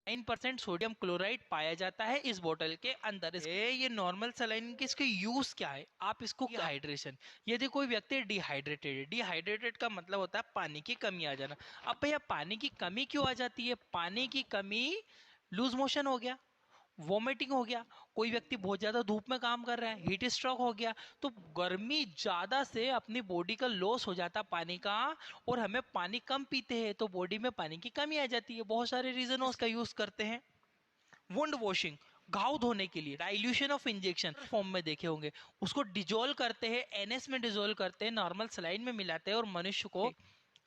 9% sodium chloride पाया जाता है इस बोतल के अंदर। ये नॉर्मल सलाइन की इसके यूज क्या है, आप इसको हाइड्रेशन, यदि कोई व्यक्ति डिहाइड्रेटेड है, डिहाइड्रेटेड का मतलब होता है पानी की कमी आ जाना। अब भैया पानी की कमी क्यों आ जाती है? पानी की कमी, लूज मोशन हो गया, वोमिटिंग हो गया, कोई व्यक्ति बहुत ज्यादा धूप में काम कर रहा है, हीट स्ट्रोक हो गया, तो गर्मी ज्यादा से अपनी बॉडी का लॉस हो जाता पानी का, और हमें पानी कम पीते हैं तो बॉडी में पानी की कमी आ जाती है। बहुत सारे रीजन उसका यूज करते हैं। वुंड वॉशिंग, घाव धोने के लिए डाइल्यूशन ऑफ इंजेक्शन फॉर्म में देखे होंगे, उसको डिजोल्व करते हैं, एनएस में डिजोल्व करते हैं, नॉर्मल सलाइन में मिलाते हैं और मनुष्य को,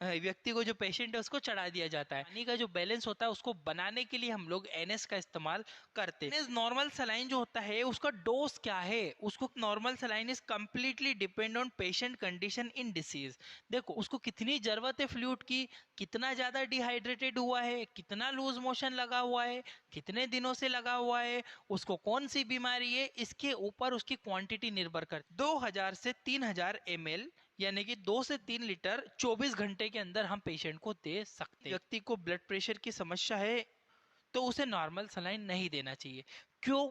व्यक्ति को, जो पेशेंट है उसको चढ़ा दिया जाता है। पानी का जो बैलेंस होता है उसको बनाने के लिए हम लोग एनएस का इस्तेमाल करते हैं। नॉर्मल सलाइन जो होता है उसका डोज क्या है? उसको normal saline is completely depend on patient condition in disease. देखो उसको कितनी जरूरत है फ्लूइड की, कितना ज्यादा डिहाइड्रेटेड हुआ है, कितना लूज मोशन लगा हुआ है, कितने दिनों से लगा हुआ है, उसको कौन सी बीमारी है, इसके ऊपर उसकी क्वांटिटी निर्भर करती है। 2000 से 3000 ml यानी कि 2 से 3 लीटर 24 घंटे के अंदर हम पेशेंट को दे सकते हैं। व्यक्ति को ब्लड प्रेशर की समस्या है तो उसे नॉर्मल सलाइन नहीं देना चाहिए। क्यों?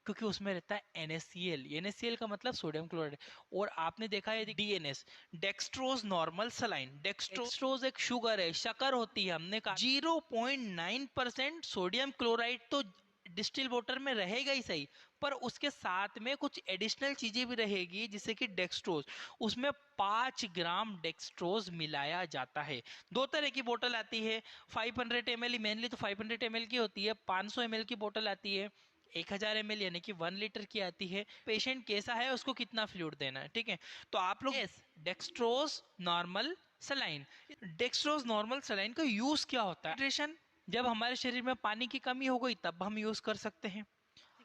क्योंकि उसमें रहता है NaCl। NaCl का मतलब सोडियम क्लोराइड। और आपने देखा है DNS, dextrose normal saline. Dextrose एक शुगर है, शक्कर होती है। हमने कहा 0.9% सोडियम क्लोराइड तो डिस्टिल वाटर में रहेगा ही सही, पर उसके साथ में कुछ एडिशनल चीजें भी रहेगी, जिससे कि डेक्सट्रोज, उसमें 5 ग्राम डेक्सट्रोज मिलाया जाता है। दो तरह की बोतल आती है, 500 ml, मेनली तो 500 ml की होती है, 500 ml की बोतल आती है, 1000 ml यानी कि 1 लीटर की आती है। पेशेंट कैसा है, उसको कितना फ्लूइड देना है, ठीक है। तो आप लोग dextrose normal saline, dextrose normal saline का यूज क्या होता है? हाइड्रेशन, जब हमारे शरीर में पानी की कमी हो गई तब हम यूज कर सकते हैं।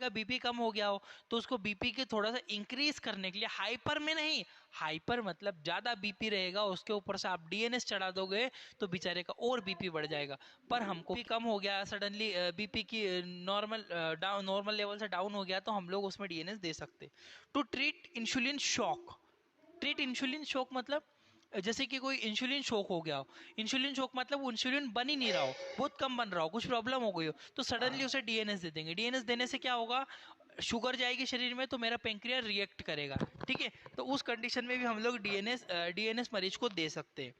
का बीपी कम हो गया हो तो उसको बीपी के थोड़ा सा इंक्रीज करने के लिए, हाइपर में नहीं, हाइपर मतलब ज्यादा बीपी रहेगा, उसके ऊपर से आप डीएनएस चढ़ा दोगे तो बेचारे का और बीपी बढ़ जाएगा। पर हमको भी कम हो गया सडनली, बीपी की नॉर्मल डाउन, नॉर्मल लेवल से डाउन हो गया, तो हम लोग उसमें डीएनएस दे सकते। To treat insulin shock, treat insulin shock मतलब जैसे कि कोई इंसुलिन शॉक हो गया हो, इंसुलिन शॉक मतलब इंसुलिन बन ही नहीं रहा हो, बहुत कम बन रहा हो, कुछ प्रॉब्लम हो गई हो, तो सडनली उसे डीएनएस दे देंगे। डीएनएस देने से क्या होगा, शुगर जाएगी शरीर में तो मेरा पेंक्रियास रिएक्ट करेगा, ठीक है। तो उस कंडीशन में भी हम लोग डीएनएस मरीज को दे सकते हैं।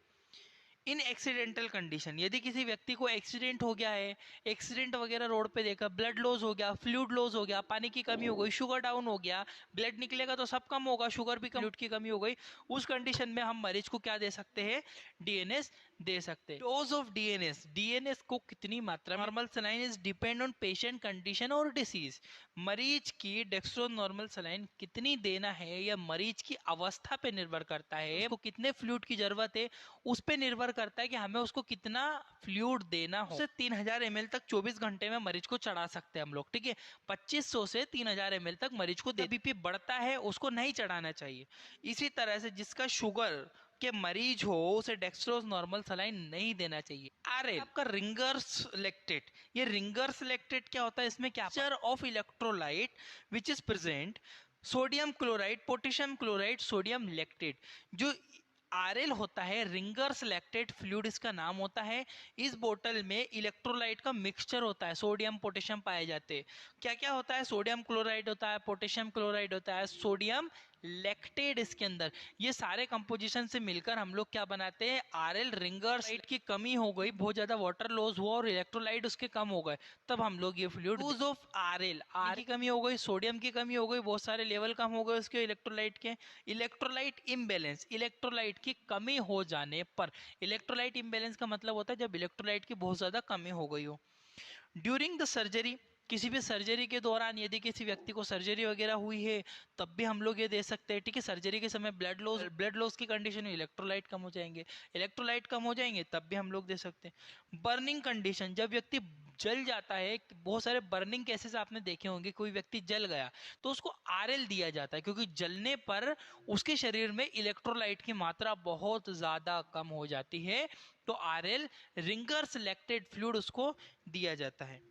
इन एक्सीडेंटल कंडीशन, यदि किसी व्यक्ति को एक्सीडेंट हो गया है, एक्सीडेंट वगैरह रोड पे देखा, ब्लड लॉस हो गया, फ्लूइड लॉस हो गया, पानी की कमी हो गई, शुगर डाउन हो गया, ब्लड निकलेगा तो सब कम होगा, शुगर भी कम, फ्लूइड की कमी हो गई, उस कंडीशन में हम मरीज को क्या दे सकते हैं? डीएनएस दे सकते हैं। डोज ऑफ डीएनएस, डीएनएस को कितनी मात्रा में, normal saline is depend on patient condition और डिसीज। मरीज की डेक्सट्रो नॉर्मल सलाइन कितनी देना है यह मरीज की अवस्था पे निर्भर करता है, उसको कितने फ्लूइड की जरूरत है उस पे निर्भर करता है कि हमें उसको कितना फ्लूइड देना हो। 3000 ml तक 24 घंटे में मरीज को चढ़ा सकते हैं हम लोग, ठीक है। 2500 से 3000 ml तक मरीज को बीपी बढ़ता है उसको नहीं चढ़ाना चाहिए। इसी तरह से जिसका शुगर के मरीज हो उसे डेक्सट्रोज नॉर्मल सलाइन नहीं देना चाहिए। आरएल आपका रिंगर्स लैक्टेट, ये रिंगर्स लैक्टेट क्या होता है? इसमें क्या of electrolyte which is present, sodium chloride, potassium chloride, sodium lactate. जो आरएल होता है, रिंगर्स लैक्टेट फ्लूइड इसका नाम होता है। इस बोतल में इलेक्ट्रोलाइट का मिक्सचर होता है, सोडियम पोटेशियम पाए जाते हैं। क्या क्या होता है? सोडियम क्लोराइड होता है, पोटेशियम क्लोराइड होता है, सोडियम लैक्टेट इसके अंदर। ये सारे कंपोजिशन से मिलकर हम लोग क्या बनाते हैं? RL ringers. लाइट की कमी हो गई, बहुत ज्यादा वाटर लॉस हुआ और इलेक्ट्रोलाइट उसके कम हो गए, तब हम लोग ये फ्लूइड यूज ऑफ आरएल, आर की कमी हो गई, सोडियम की कमी हो गई, बहुत सारे लेवल कम हो गए उसके इलेक्ट्रोलाइट के। इलेक्ट्रोलाइट इम्बैलेंस, इलेक्ट्रोलाइट की कमी हो जाने पर, इलेक्ट्रोलाइट इम्बैलेंस का मतलब होता है जब इलेक्ट्रोलाइट की बहुत ज्यादा कमी हो गई हो। ड्यूरिंग द सर्जरी, किसी भी सर्जरी के दौरान यदि किसी व्यक्ति को सर्जरी वगैरह हुई है तब भी हम लोग ये दे सकते हैं, ठीक है। सर्जरी के समय ब्लड लॉस की कंडीशन में इलेक्ट्रोलाइट कम हो जाएंगे, इलेक्ट्रोलाइट कम हो जाएंगे तब भी हम लोग दे सकते हैं। बर्निंग कंडीशन, जब व्यक्ति जल जाता है, बहुत सारे बर्निंग केसेस आपने देखे होंगे, कोई व्यक्ति जल गया तो उसको आरएल दिया जाता है, क्योंकि जलने पर उसके शरीर में इलेक्ट्रोलाइट की मात्रा बहुत ज्यादा कम हो जाती है, तो आरएल रिंगर्स लैक्टेट फ्लूइड उसको दिया जाता है।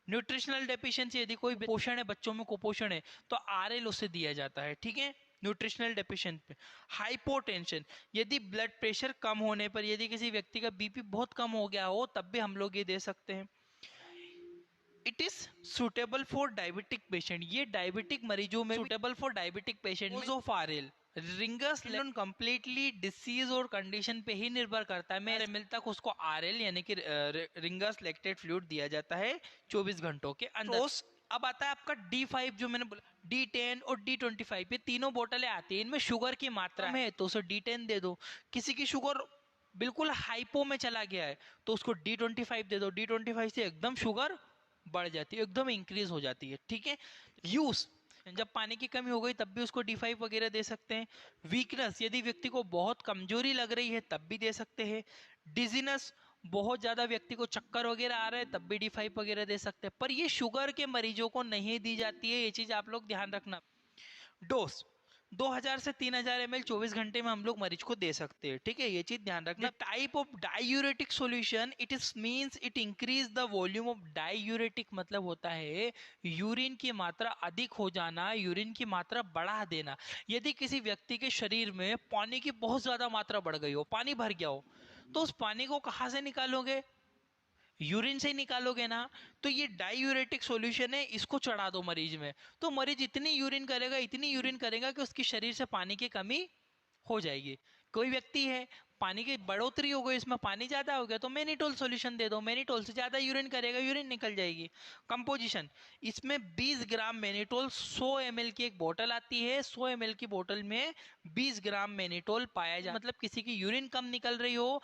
न्यूट्रिशनल डेफिशिएंसी, यदि कोई पोषण है, बच्चों में कुपोषण है तो आरएल उसे दिया जाता है, ठीक है। न्यूट्रिशनल डेफिशिएंसी पे। हाइपोटेंशन, यदि ब्लड प्रेशर कम होने पर, यदि किसी व्यक्ति का बीपी बहुत कम हो गया हो तब भी हम लोग ये दे सकते हैं। It is suitable for diabetic patient, ये डायबिटिक मरीजों में suitable for diabetic patient of RL. Ringers completely disease और कंडीशन पे ही निर्भर करता है। मेरे मिल तक उसको आरएल यानी कि रिंगर्स लैक्टेट फ्लूइड दिया जाता है 24 घंटों के अंदर। अब आता है आपका D5 जो मैंने बोला, D10 और D25 ये तीनों बोतलें आती हैं, इनमें शुगर की मात्रा है तो उसे D10 दे दो। किसी की शुगर बिल्कुल हाइपो में चला गया है तो उसको D25 दे दो। D25 से एकदम शुगर बढ़ जाती है, एकदम इंक्रीज हो जाती है, ठीक है। यूज, जब पानी की कमी हो गई तब भी उसको D5 वगैरह दे सकते हैं। वीकनेस, यदि व्यक्ति को बहुत कमजोरी लग रही है तब भी दे सकते हैं। डिजीनेस, बहुत ज्यादा व्यक्ति को चक्कर वगैरह आ रहा है तब भी D5 वगैरह दे सकते हैं। पर ये शुगर के मरीजों को नहीं दी जाती है, ये चीज आप लोग ध्यान रखना। डोज 2000 से 3000 ml 24 घंटे में हम लोग मरीज को दे सकते हैं, ठीक है, ये चीज ध्यान रखना। Type of diuretic solution, it is means it increase the volume of diuretic, मतलब होता है यूरिन की मात्रा अधिक हो जाना, यूरिन की मात्रा बढ़ा देना। यदि किसी व्यक्ति के शरीर में पानी की बहुत ज्यादा मात्रा बढ़ गई हो, पानी भर गया हो, तो उस पानी को कहाँ से निकालोगे? यूरिन से ही निकालोगे ना। तो ये डायूरेटिक सॉल्यूशन है, इसको चढ़ा दो मरीज में, तो मरीज इतनी यूरिन करेगा, इतनी यूरिन करेगा कि उसकी शरीर से पानी की कमी हो जाएगी। कोई व्यक्ति है पानी की बढ़ोतरी हो गई, इसमें पानी ज्यादा हो गया, तो मैनिटोल सॉल्यूशन दे दो, मैनिटोल से ज्यादा यूरिन करेगा, यूरिन निकल जाएगी। कंपोजिशन, इसमें 20 ग्राम मैनिटोल, 100 ml की एक बोतल आती है, 100 ml की बोतल में 20 ग्राम मैनिटोल पाया जाए। मतलब किसी की यूरिन कम निकल रही हो